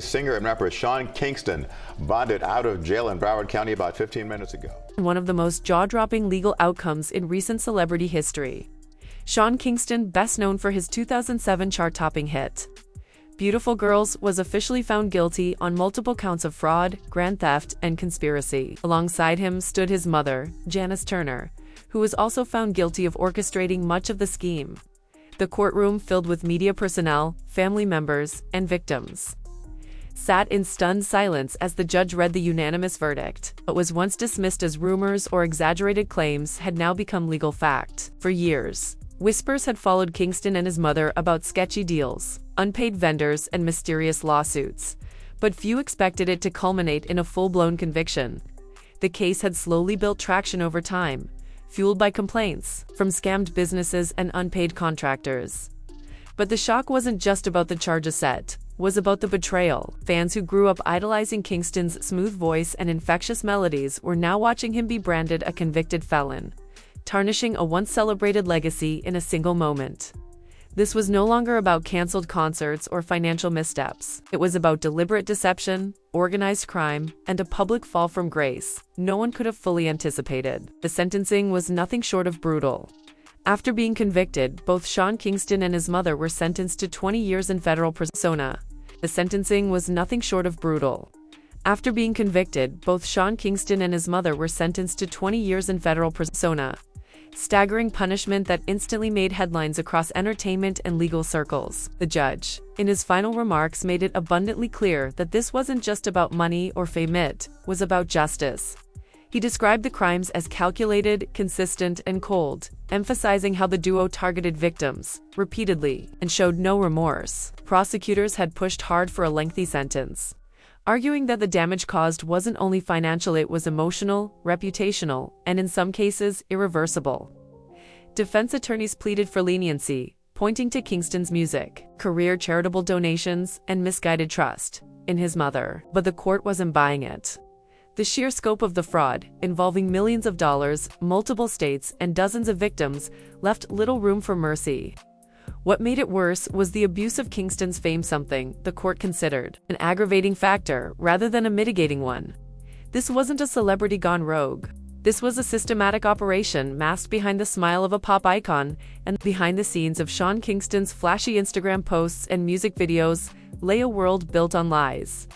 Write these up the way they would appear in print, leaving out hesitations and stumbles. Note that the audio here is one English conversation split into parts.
Singer and rapper Sean Kingston bonded out of jail in Broward County about 15 minutes ago. One of the most jaw-dropping legal outcomes in recent celebrity history. Sean Kingston, best known for his 2007 chart-topping hit, Beautiful Girls, was officially found guilty on multiple counts of fraud, grand theft, and conspiracy. Alongside him stood his mother, Janice Turner, who was also found guilty of orchestrating much of the scheme. The courtroom, filled with media personnel, family members, and victims, sat in stunned silence as the judge read the unanimous verdict. What was once dismissed as rumors or exaggerated claims had now become legal fact. For years, whispers had followed Kingston and his mother about sketchy deals, unpaid vendors, and mysterious lawsuits, but few expected it to culminate in a full-blown conviction. The case had slowly built traction over time, fueled by complaints from scammed businesses and unpaid contractors. But the shock wasn't just about the charges set, was about the betrayal. Fans who grew up idolizing Kingston's smooth voice and infectious melodies were now watching him be branded a convicted felon, tarnishing a once-celebrated legacy in a single moment. This was no longer about canceled concerts or financial missteps. It was about deliberate deception, organized crime, and a public fall from grace no one could have fully anticipated. The sentencing was nothing short of brutal. After being convicted, both Sean Kingston and his mother were sentenced to 20 years in federal prison. The sentencing was nothing short of brutal. After being convicted, both Sean Kingston and his mother were sentenced to 20 years in federal prison. Staggering punishment that instantly made headlines across entertainment and legal circles. The judge, in his final remarks, made it abundantly clear that this wasn't just about money or fame, it was about justice. He described the crimes as calculated, consistent, and cold, emphasizing how the duo targeted victims repeatedly and showed no remorse. Prosecutors had pushed hard for a lengthy sentence, arguing that the damage caused wasn't only financial, it was emotional, reputational, and in some cases, irreversible. Defense attorneys pleaded for leniency, pointing to Kingston's music, career, charitable donations, and misguided trust in his mother. But the court wasn't buying it. The sheer scope of the fraud, involving millions of dollars, multiple states, and dozens of victims, left little room for mercy. What made it worse was the abuse of Kingston's fame, something the court considered an aggravating factor rather than a mitigating one. This wasn't a celebrity gone rogue. This was a systematic operation masked behind the smile of a pop icon, and behind the scenes of Sean Kingston's flashy Instagram posts and music videos lay a world built on lies.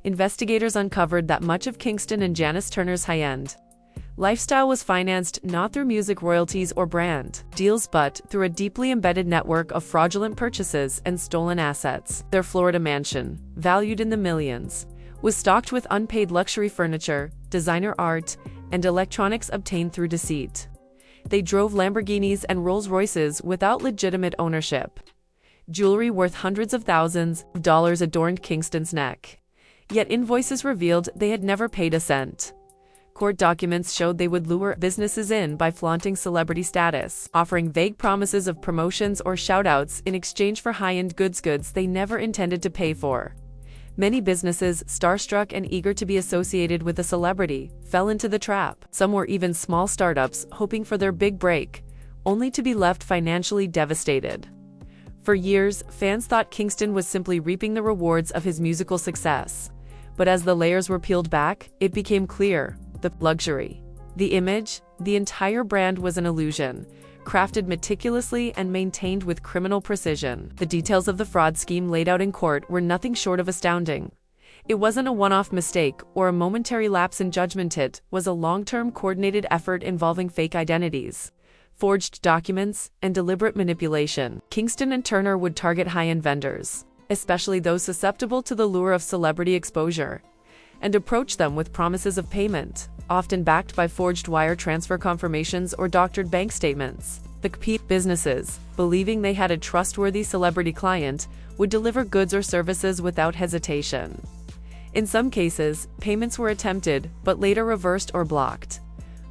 Investigators uncovered that much of Kingston and Janice Turner's high-end lifestyle was financed not through music royalties or brand deals, but through a deeply embedded network of fraudulent purchases and stolen assets. Their Florida mansion, valued in the millions, was stocked with unpaid luxury furniture, designer art, and electronics obtained through deceit. They drove Lamborghinis and Rolls-Royces without legitimate ownership. Jewelry worth hundreds of thousands of dollars adorned Kingston's neck. Yet invoices revealed they had never paid a cent. Court documents showed they would lure businesses in by flaunting celebrity status, offering vague promises of promotions or shout-outs in exchange for high-end goods they never intended to pay for. Many businesses, starstruck and eager to be associated with a celebrity, fell into the trap. Some were even small startups hoping for their big break, only to be left financially devastated. For years, fans thought Kingston was simply reaping the rewards of his musical success. But as the layers were peeled back, it became clear: the luxury, the image, the entire brand was an illusion, crafted meticulously and maintained with criminal precision. The details of the fraud scheme laid out in court were nothing short of astounding. It wasn't a one-off mistake or a momentary lapse in judgment. It was a long-term coordinated effort involving fake identities, forged documents, and deliberate manipulation. Kingston and Turner would target high-end vendors, especially those susceptible to the lure of celebrity exposure, and approach them with promises of payment, often backed by forged wire transfer confirmations or doctored bank statements. The businesses, believing they had a trustworthy celebrity client, would deliver goods or services without hesitation. In some cases, payments were attempted, but later reversed or blocked.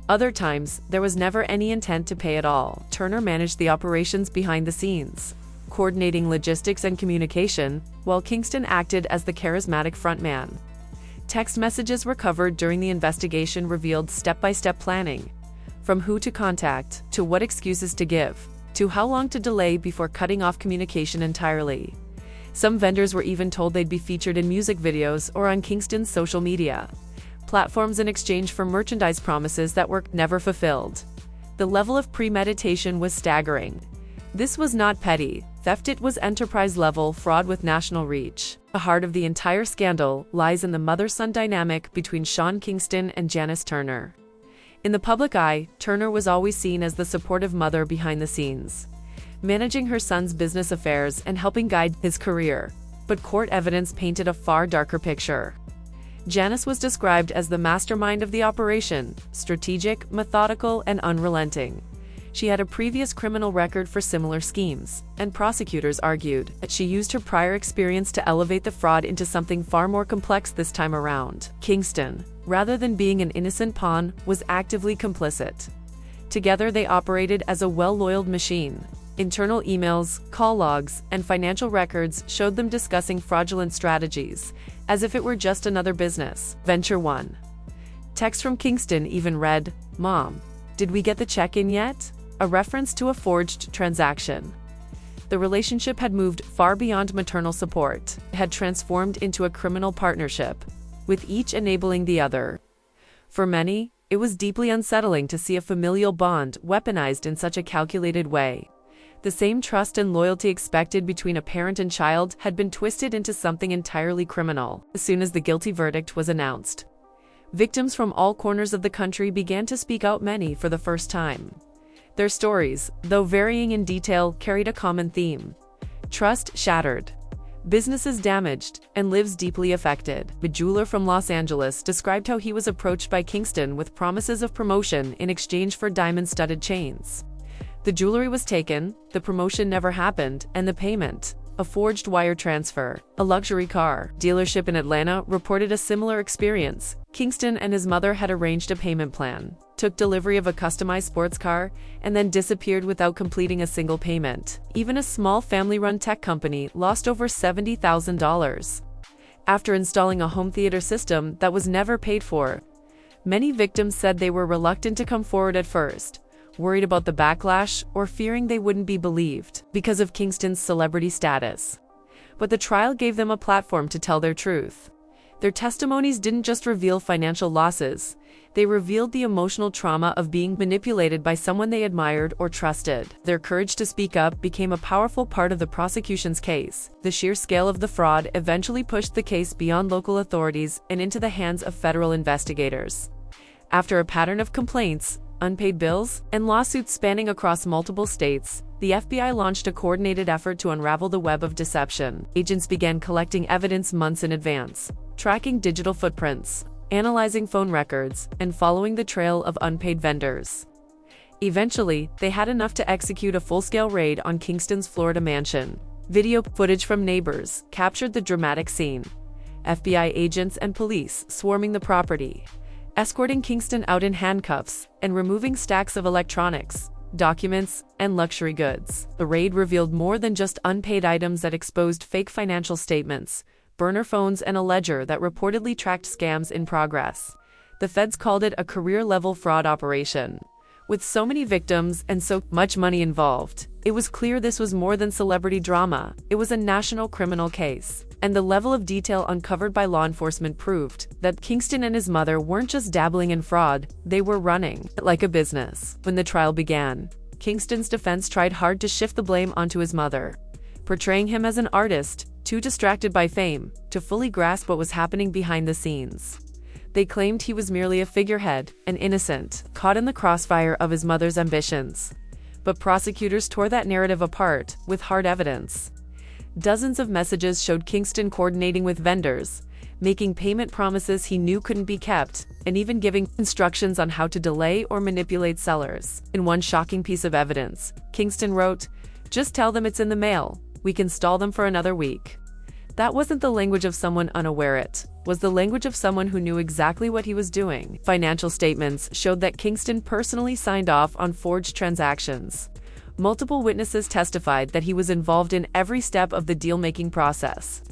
Other times, there was never any intent to pay at all. Turner managed the operations behind the scenes, coordinating logistics and communication, while Kingston acted as the charismatic frontman. Text messages recovered during the investigation revealed step-by-step planning, from who to contact, to what excuses to give, to how long to delay before cutting off communication entirely. Some vendors were even told they'd be featured in music videos or on Kingston's social media platforms in exchange for merchandise promises that were never fulfilled. The level of premeditation was staggering. This was not petty theft, it was enterprise-level fraud with national reach. The heart of the entire scandal lies in the mother-son dynamic between Sean Kingston and Janice Turner. In the public eye, Turner was always seen as the supportive mother behind the scenes, managing her son's business affairs and helping guide his career. But court evidence painted a far darker picture. Janice was described as the mastermind of the operation, strategic, methodical, and unrelenting. She had a previous criminal record for similar schemes, and prosecutors argued that she used her prior experience to elevate the fraud into something far more complex this time around. Kingston, rather than being an innocent pawn, was actively complicit. Together they operated as a well-oiled machine. Internal emails, call logs, and financial records showed them discussing fraudulent strategies, as if it were just another business venture. One text from Kingston even read, "Mom, did we get the check in yet?" A reference to a forged transaction. The relationship had moved far beyond maternal support. It had transformed into a criminal partnership, with each enabling the other. For many, it was deeply unsettling to see a familial bond weaponized in such a calculated way. The same trust and loyalty expected between a parent and child had been twisted into something entirely criminal. As soon as the guilty verdict was announced, victims from all corners of the country began to speak out, many for the first time. Their stories, though varying in detail, carried a common theme: trust shattered, businesses damaged, and lives deeply affected. A jeweler from Los Angeles described how he was approached by Kingston with promises of promotion in exchange for diamond-studded chains. The jewelry was taken, the promotion never happened, and the payment, a forged wire transfer. A luxury car dealership in Atlanta reported a similar experience. Kingston and his mother had arranged a payment plan, took delivery of a customized sports car, and then disappeared without completing a single payment. Even a small family-run tech company lost over $70,000 after installing a home theater system that was never paid for. Many victims said they were reluctant to come forward at first, worried about the backlash or fearing they wouldn't be believed because of Kingston's celebrity status. But the trial gave them a platform to tell their truth. Their testimonies didn't just reveal financial losses, they revealed the emotional trauma of being manipulated by someone they admired or trusted. Their courage to speak up became a powerful part of the prosecution's case. The sheer scale of the fraud eventually pushed the case beyond local authorities and into the hands of federal investigators. After a pattern of complaints, unpaid bills, and lawsuits spanning across multiple states, the FBI launched a coordinated effort to unravel the web of deception. Agents began collecting evidence months in advance, tracking digital footprints, analyzing phone records, and following the trail of unpaid vendors. Eventually, they had enough to execute a full-scale raid on Kingston's Florida mansion. Video footage from neighbors captured the dramatic scene. FBI agents and police swarming the property, escorting Kingston out in handcuffs, and removing stacks of electronics, documents, and luxury goods. The raid revealed more than just unpaid items that exposed fake financial statements, burner phones, and a ledger that reportedly tracked scams in progress. The feds called it a career-level fraud operation. With so many victims and so much money involved, it was clear this was more than celebrity drama. It was a national criminal case. And the level of detail uncovered by law enforcement proved that Kingston and his mother weren't just dabbling in fraud, they were running it like a business. When the trial began, Kingston's defense tried hard to shift the blame onto his mother, portraying him as an artist, too distracted by fame to fully grasp what was happening behind the scenes. They claimed he was merely a figurehead, an innocent, caught in the crossfire of his mother's ambitions. But prosecutors tore that narrative apart with hard evidence. Dozens of messages showed Kingston coordinating with vendors, making payment promises he knew couldn't be kept, and even giving instructions on how to delay or manipulate sellers. In one shocking piece of evidence, Kingston wrote, "Just tell them it's in the mail. We can stall them for another week." That wasn't the language of someone unaware, it was the language of someone who knew exactly what he was doing. Financial statements showed that Kingston personally signed off on forged transactions. Multiple witnesses testified that he was involved in every step of the deal-making process.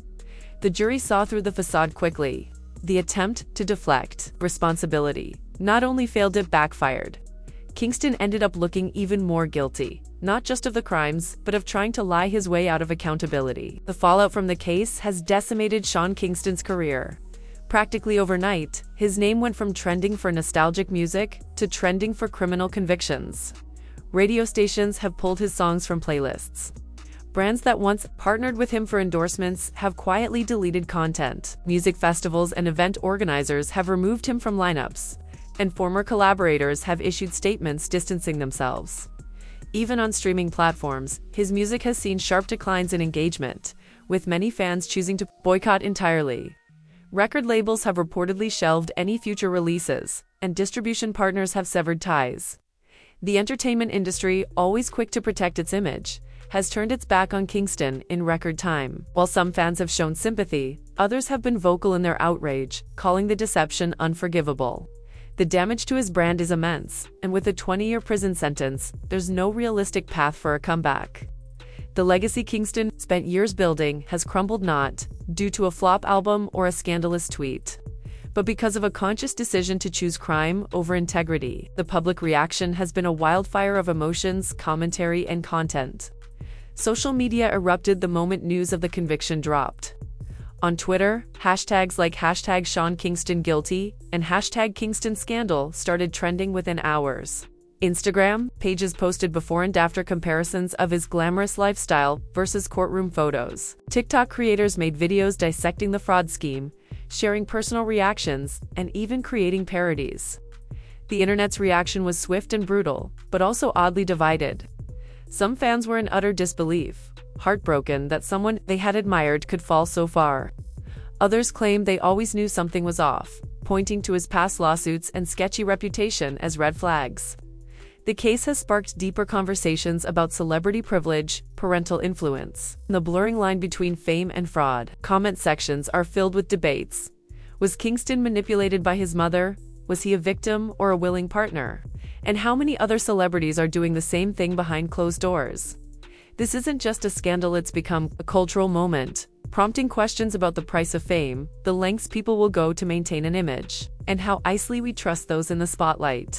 The jury saw through the facade quickly. The attempt to deflect responsibility not only failed, it backfired. Kingston ended up looking even more guilty, not just of the crimes, but of trying to lie his way out of accountability. The fallout from the case has decimated Sean Kingston's career. Practically overnight, his name went from trending for nostalgic music to trending for criminal convictions. Radio stations have pulled his songs from playlists. Brands that once partnered with him for endorsements have quietly deleted content. Music festivals and event organizers have removed him from lineups, and former collaborators have issued statements distancing themselves. Even on streaming platforms, his music has seen sharp declines in engagement, with many fans choosing to boycott entirely. Record labels have reportedly shelved any future releases, and distribution partners have severed ties. The entertainment industry, always quick to protect its image, has turned its back on Kingston in record time. While some fans have shown sympathy, others have been vocal in their outrage, calling the deception unforgivable. The damage to his brand is immense, and with a 20-year prison sentence, there's no realistic path for a comeback. The legacy Kingston spent years building has crumbled not due to a flop album or a scandalous tweet, but because of a conscious decision to choose crime over integrity. The public reaction has been a wildfire of emotions, commentary, and content. Social media erupted the moment news of the conviction dropped. On Twitter, hashtags like #SeanKingstonGuilty and #KingstonScandal started trending within hours. Instagram pages posted before and after comparisons of his glamorous lifestyle versus courtroom photos. TikTok creators made videos dissecting the fraud scheme, sharing personal reactions, and even creating parodies. The internet's reaction was swift and brutal, but also oddly divided. Some fans were in utter disbelief, heartbroken that someone they had admired could fall so far. Others claimed they always knew something was off, pointing to his past lawsuits and sketchy reputation as red flags. The case has sparked deeper conversations about celebrity privilege, parental influence, and the blurring line between fame and fraud. Comment sections are filled with debates. Was Kingston manipulated by his mother? Was he a victim or a willing partner? And how many other celebrities are doing the same thing behind closed doors? This isn't just a scandal, it's become a cultural moment, prompting questions about the price of fame, the lengths people will go to maintain an image, and how easily we trust those in the spotlight.